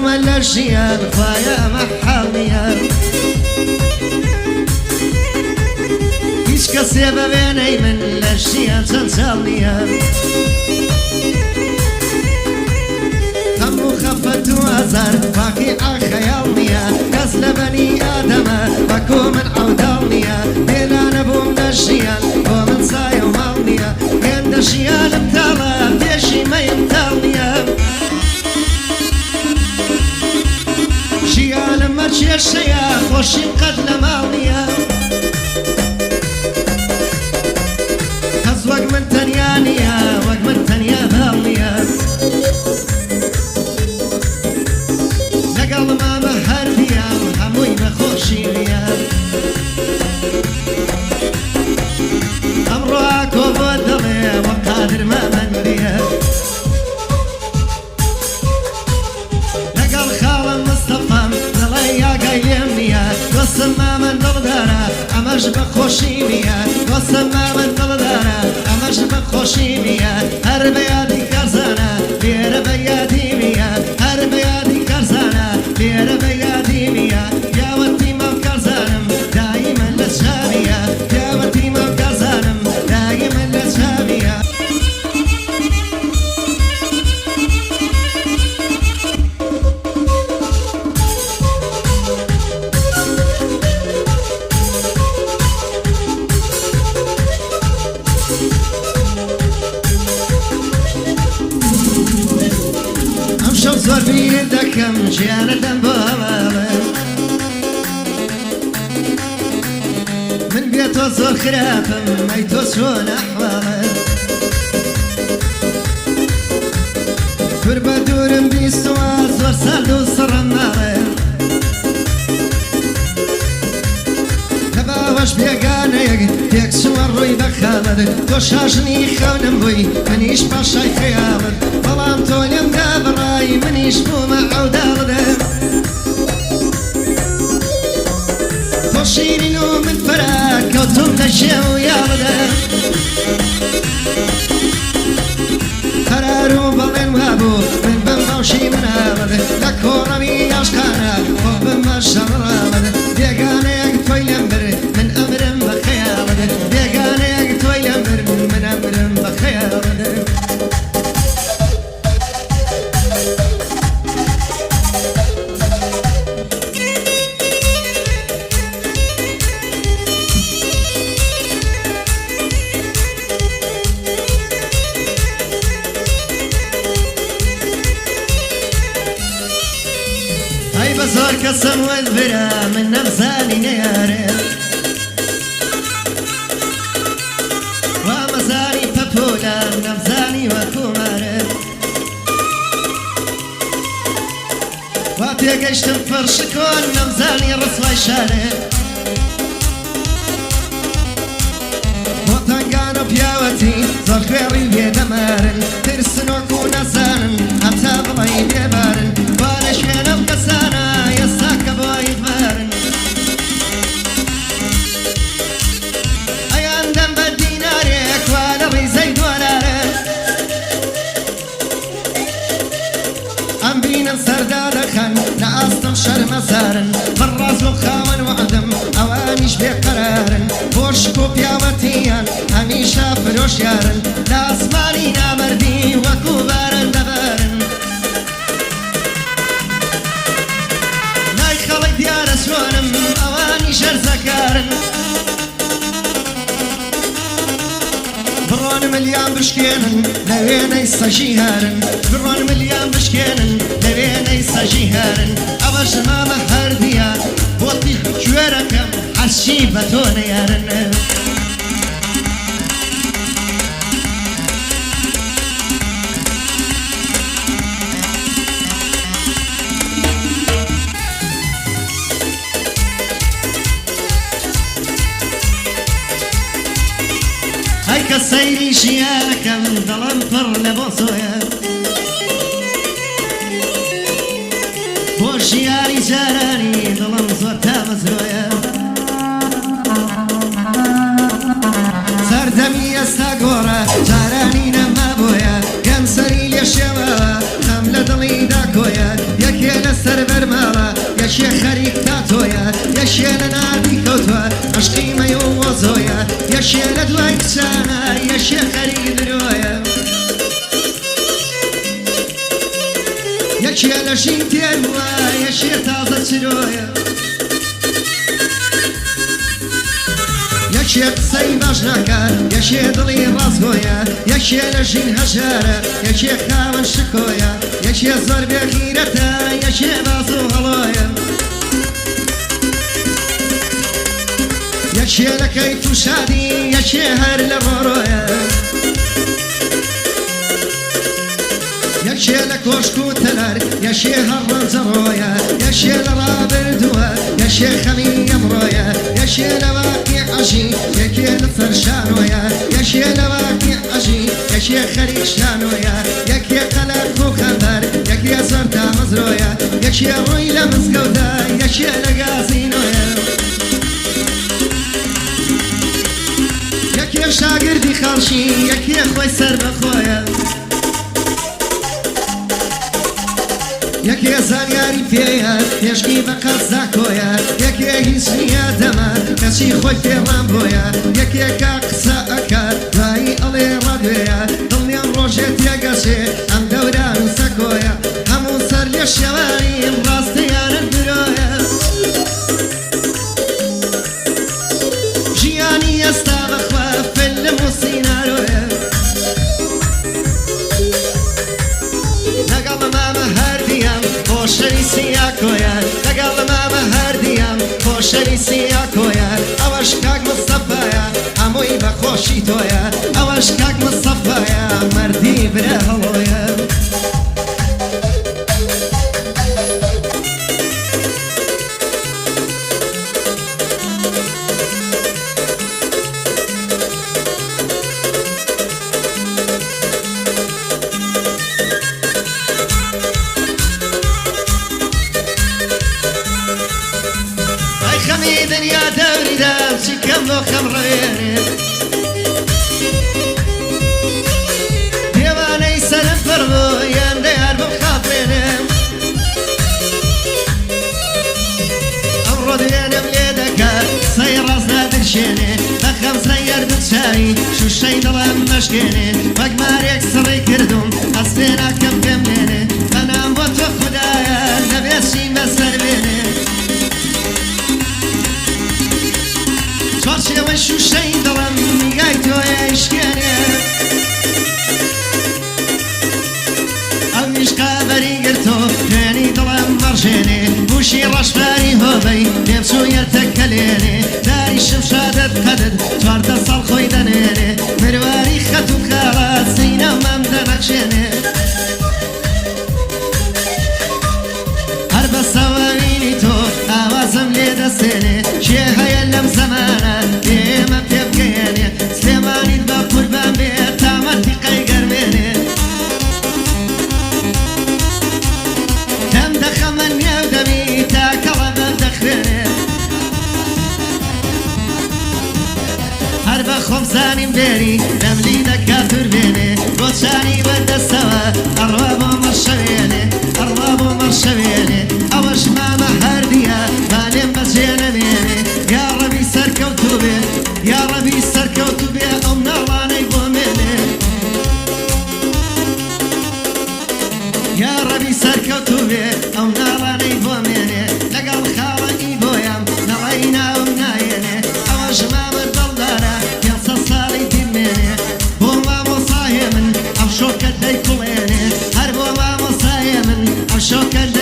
من للشيان خوايا محاميان هیچ کەسێ بەوێنەی من لە ژیان چەند ساڵ نییە هەموو خەفەت و ئازار واقیعا خەیاڵ نییە کەس لە بەنی ئادەمە وەکو من عەوداڵ نییە بێلا نەبووم لە ژیان بۆ من سایە و ماڵ نییە هێندە ژیانم تاڵە پێشی مەیم تاڵ نییە ژیانم مەرجێشەیە خۆشیم قەت لە ماڵ نییە وەک من تەنیا نییە وەک من تەنیا باڵ نییە لەگەڵ مامە هەردیە هەمووی بەخۆشی نییە ئەمڕۆ ئاکۆ بۆ دڵێ وەک قادر مامەندیە لەگەڵ خاڵم مستەفام دڵێ یاگای لێم نییە دۆستم مامەند دڵدارە ئەمەش بەخۆشی نییە دۆستم مامەند دڵدارە ئەمەش بەخۆشی نییە هەر بە یادی کارزانە لێرە بە یادی نییە هەر بە یادی کارزانە لێرە بە یادی نییە پیاوەتی مام کارزانم دایمە لە چاویە پیاوەتی مام کارزانم دایمە لە چاویە زۆر بیر دەکەم ژیانەدەم بۆ هەواڵە من بێ تۆ زۆر خراپم ئەی تۆ چۆن ئەحواڵە دوور بە دوورم بیستوە زۆر سارد و سڕم ماڵێ لە باوەش بێگانەیەک تێک چووە ڕووی بە خاڵت تۆ شاژنی خەونم بووی منیش پاشای خەیاڵت بەڵام تۆ لێم دابڕای منیش بوومە عەوداڵدە تۆ شیرین و من فەرا کەوتوم لە شێو یاڵدە قەرار و بەڵێن وابوو من بەم بەوشی مناڵدە لە کۆڕەوی عاشقانە خۆ بمە شەڕاڵدە بێگانەیەک تۆی لێم بر من ئەمرم بە خەیاڵدە بێگانەیەک تۆی لێم بر من ئەمرم بە خەیاڵدە زۆر کەسم وەربرا من نەمزانی نەیارێ وا مەزانی پەپۆلە نەمزانی وەکومارێ وا پێگەیشتم فەرشکۆن نەمزانی ڕسوای شارێ بۆ تەنگان و پیاوەتی زۆر خوێڕی بێدەمارن ترسن وەکو نەزانن هەتا بڵی بێبارن وا لە شوێنەم کەسانە ئێستا بۆی بارن ئەیان دەم بە دینارێک وا لە ڕیزەی دۆلارە ئەم بینم سەردا دەخەن لە ئاستم شەرمەزارن بڕاز و خاوەن وعدم ئەوانیش بێقەرارن بۆ شک و پیاوەتیان هەمیشە فرۆشیارن لە ئاسمانی نامەردی وەکو باران دەبارن دیارە چۆنم ئەوانی شەرزەکارن بڕۆن ملیان بشکێنن لە وێنەی سەژی هارن بڕۆن ملیان بشکێنن لە وێنەی سەژی هارن ئەوەش مامە هەردیە بۆڵی کوێرەکەم هەرچی بە تۆ نەیارن کە سەیری ژیانەکەم دڵم پڕ لە بۆ سۆیە بۆ ژیانی جارانی دڵم زۆر تامەزرۆیە سەردەمی ئێستا گۆڕە جارانی نەما بۆیە گەم سەری لێ شێوە خەم لە دڵی داکۆیە یەکێ لە سر برمالا یشی خریک تاتویا یشی لنادی کوتوا عشقی میو وزویا یشی لدوای کسانا یشی خریک درویا یشی لشین تیروا یشی تازه چرویا یشی قصی باش نکر یشی دلی رازگویا یشی لشین هجاره یشی خاون شکویا یشی زور بخیرتا یشی بازو هلایا یشی لکیف شادی یشی هر لرورویا یشی لکوشکو تلر یشی هر رنزرویا یشی لرابردوا یشی خمی امرویا یشی لواقی عشی یکی لفرشانویا یشی لواقی عشی یکی خریک شانویا یکی قلق و خندر یکی زرتا مزرویا یکی روی لمزگودا یکی لگازینویا یکی شاگردی خالشی یکی خوی سر بخویا یکی زانیاری پیه یشکی بقل زاکویا یکی هیچ نیا دما کسی خوی پیران بویا یکی که قصه اکر لای علی رادویا دلیم روشت یگسی ام دوران سکویا همون سر لشواریم راستیان درویا جیانی استا بخوا فیلم و سینارویا نگم ماما هر دیم خوشری سیاکویا نگل ماما هر دیم خوشری سیاکویا اوش کاک مصطفایا هموی بخوشی تویا اوش کاک مصطفایا مردی بره هلویا خمي دنيا دوري دام شكم لو خمرين ديواني سلم فرمو يندير بخاطرين أمرو ديانا بليدك سير راسنا درشيني بخم سير بتشاري شو الشي ظلم مشكيني وقماريك سري كردوم أصفينا كم كمليني أنا موتو خدايا نبيشي مسر بيني چارچه و شوشه دلم میگای توی اشکانه اویش قبری گرتو تانی دلم مرجانه بوشی رشفاری هوبی نمسو یرتکلینه داری شمشادت قدد چارت سال خوی دنینه مرواری خطو خالات سینم ممدنکشنه هر بسوانینی تو آوازم لیدستنه چه هیلم زمانه دیمه پیبگینه سلیمانی با قربان بیت تامتی قیگرمینه دم دخمن میو دمی تا کلم دخرینه هر بخم زانیم بری دملی دکاتر بینه روچانی و دستوا ارواب و مرشوینه ارواب و مرشوینه اوش ماما هر دیا بالیم بزینه مینه یا ربی سرکوتو بی یا ربی سرکوتو بی ام نالانی بومینه یا ربی سرکوتو بی ام نالانی بومینه لگل خالی بویم نعینا و ناینه اوش ماما دلدارا یاسا سالی دیمینه بوما مصایم افشوکت دی کلینه هر بوما مصایم افشوکت